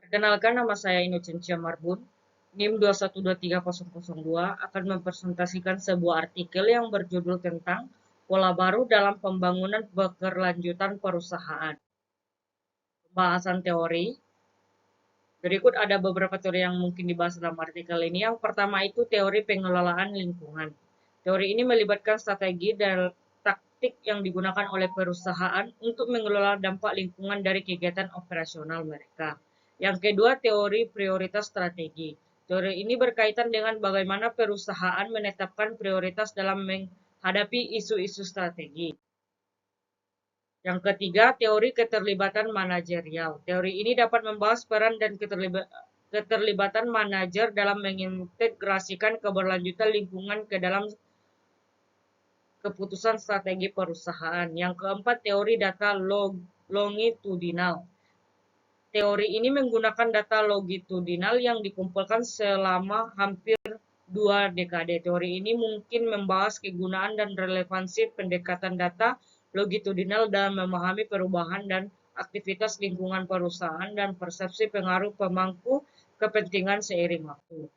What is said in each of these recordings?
Perkenalkan, nama saya Inocentia Marbun. NIM 2123002 akan mempresentasikan sebuah artikel yang berjudul tentang pola baru dalam pembangunan berkelanjutan perusahaan. Pembahasan teori. Berikut ada beberapa teori yang mungkin dibahas dalam artikel ini. Yang pertama itu teori pengelolaan lingkungan. Teori ini melibatkan strategi dan taktik yang digunakan oleh perusahaan untuk mengelola dampak lingkungan dari kegiatan operasional mereka. Yang kedua, teori prioritas strategi. Teori ini berkaitan dengan bagaimana perusahaan menetapkan prioritas dalam menghadapi isu-isu strategi. Yang ketiga, teori keterlibatan manajerial. Teori ini dapat membahas peran dan keterlibatan manajer dalam mengintegrasikan keberlanjutan lingkungan ke dalam keputusan strategi perusahaan. Yang keempat, teori data longitudinal. Teori ini menggunakan data longitudinal yang dikumpulkan selama hampir 2 dekade. Teori ini mungkin membahas kegunaan dan relevansi pendekatan data longitudinal dalam memahami perubahan dan aktivitas lingkungan perusahaan dan persepsi pengaruh pemangku kepentingan seiring waktu.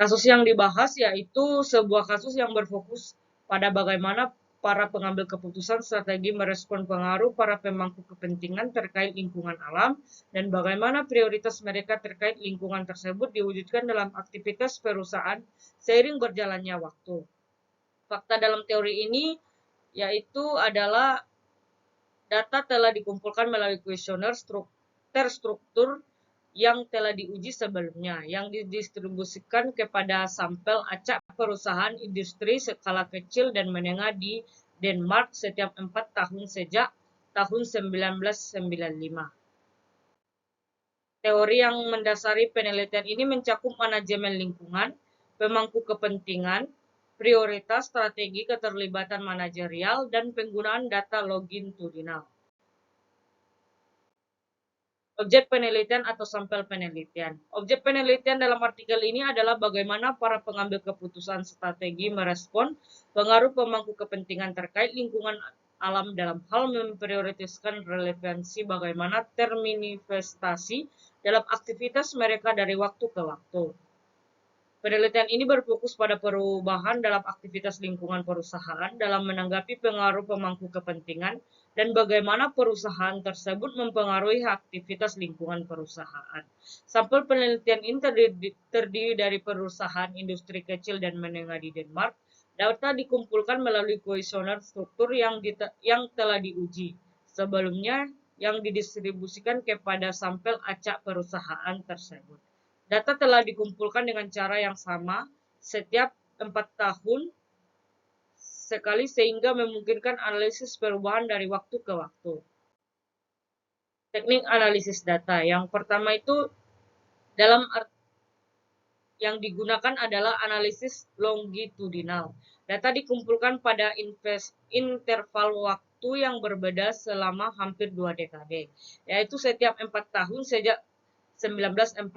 Kasus yang dibahas yaitu sebuah kasus yang berfokus pada bagaimana para pengambil keputusan strategi merespon pengaruh para pemangku kepentingan terkait lingkungan alam dan bagaimana prioritas mereka terkait lingkungan tersebut diwujudkan dalam aktivitas perusahaan seiring berjalannya waktu. Fakta dalam teori ini yaitu adalah data telah dikumpulkan melalui kuesioner terstruktur yang telah diuji sebelumnya, yang didistribusikan kepada sampel acak perusahaan industri skala kecil dan menengah di Denmark setiap 4 tahun sejak tahun 1995. Teori yang mendasari penelitian ini mencakup manajemen lingkungan, pemangku kepentingan, prioritas, strategi keterlibatan manajerial, dan penggunaan data longitudinal. Objek penelitian atau sampel penelitian. Objek penelitian dalam artikel ini adalah bagaimana para pengambil keputusan strategi merespon pengaruh pemangku kepentingan terkait lingkungan alam dalam hal memprioritaskan relevansi bagaimana termanifestasi dalam aktivitas mereka dari waktu ke waktu. Penelitian ini berfokus pada perubahan dalam aktivitas lingkungan perusahaan dalam menanggapi pengaruh pemangku kepentingan dan bagaimana perusahaan tersebut mempengaruhi aktivitas lingkungan perusahaan. Sampel penelitian ini terdiri dari perusahaan industri kecil dan menengah di Denmark. Data dikumpulkan melalui kuesioner struktur yang telah diuji sebelumnya yang didistribusikan kepada sampel acak perusahaan tersebut. Data telah dikumpulkan dengan cara yang sama setiap 4 tahun sekali sehingga memungkinkan analisis perubahan dari waktu ke waktu. Teknik analisis data. Yang pertama itu yang digunakan adalah analisis longitudinal. Data dikumpulkan pada interval waktu yang berbeda selama hampir 2 dekade, yaitu setiap 4 tahun sejak 1945.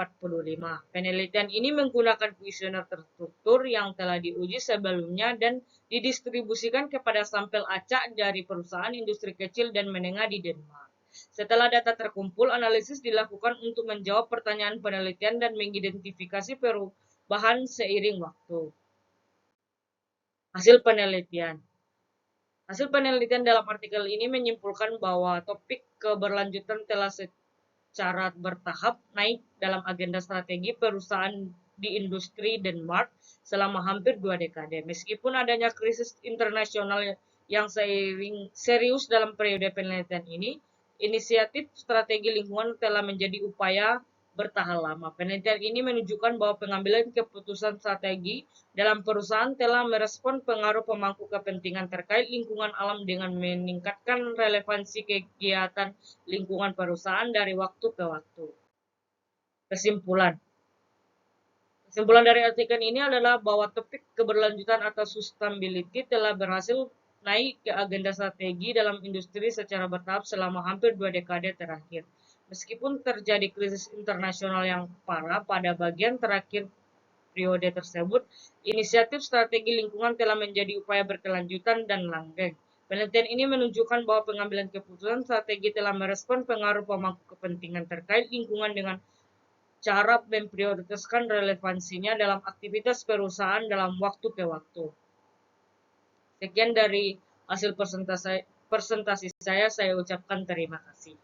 Penelitian ini menggunakan kuesioner terstruktur yang telah diuji sebelumnya dan didistribusikan kepada sampel acak dari perusahaan industri kecil dan menengah di Denmark. Setelah data terkumpul, analisis dilakukan untuk menjawab pertanyaan penelitian dan mengidentifikasi perubahan seiring waktu. Hasil penelitian. Hasil penelitian dalam artikel ini menyimpulkan bahwa topik keberlanjutan telah secara bertahap naik dalam agenda strategi perusahaan di industri Denmark selama hampir 2 dekade. Meskipun adanya krisis internasional yang serius dalam periode penelitian ini, inisiatif strategi lingkungan telah menjadi upaya bertahan lama. Penelitian ini menunjukkan bahwa pengambilan keputusan strategi dalam perusahaan telah merespon pengaruh pemangku kepentingan terkait lingkungan alam dengan meningkatkan relevansi kegiatan lingkungan perusahaan dari waktu ke waktu. Kesimpulan. Kesimpulan dari artikel ini adalah bahwa topik keberlanjutan atau sustainability telah berhasil naik ke agenda strategi dalam industri secara bertahap selama hampir 2 dekade terakhir. Meskipun terjadi krisis internasional yang parah pada bagian terakhir periode tersebut, inisiatif strategi lingkungan telah menjadi upaya berkelanjutan dan langgeng. Penelitian ini menunjukkan bahwa pengambilan keputusan strategi telah merespon pengaruh pemangku kepentingan terkait lingkungan dengan cara memprioritaskan relevansinya dalam aktivitas perusahaan dalam waktu ke waktu. Sekian dari hasil presentasi saya ucapkan terima kasih.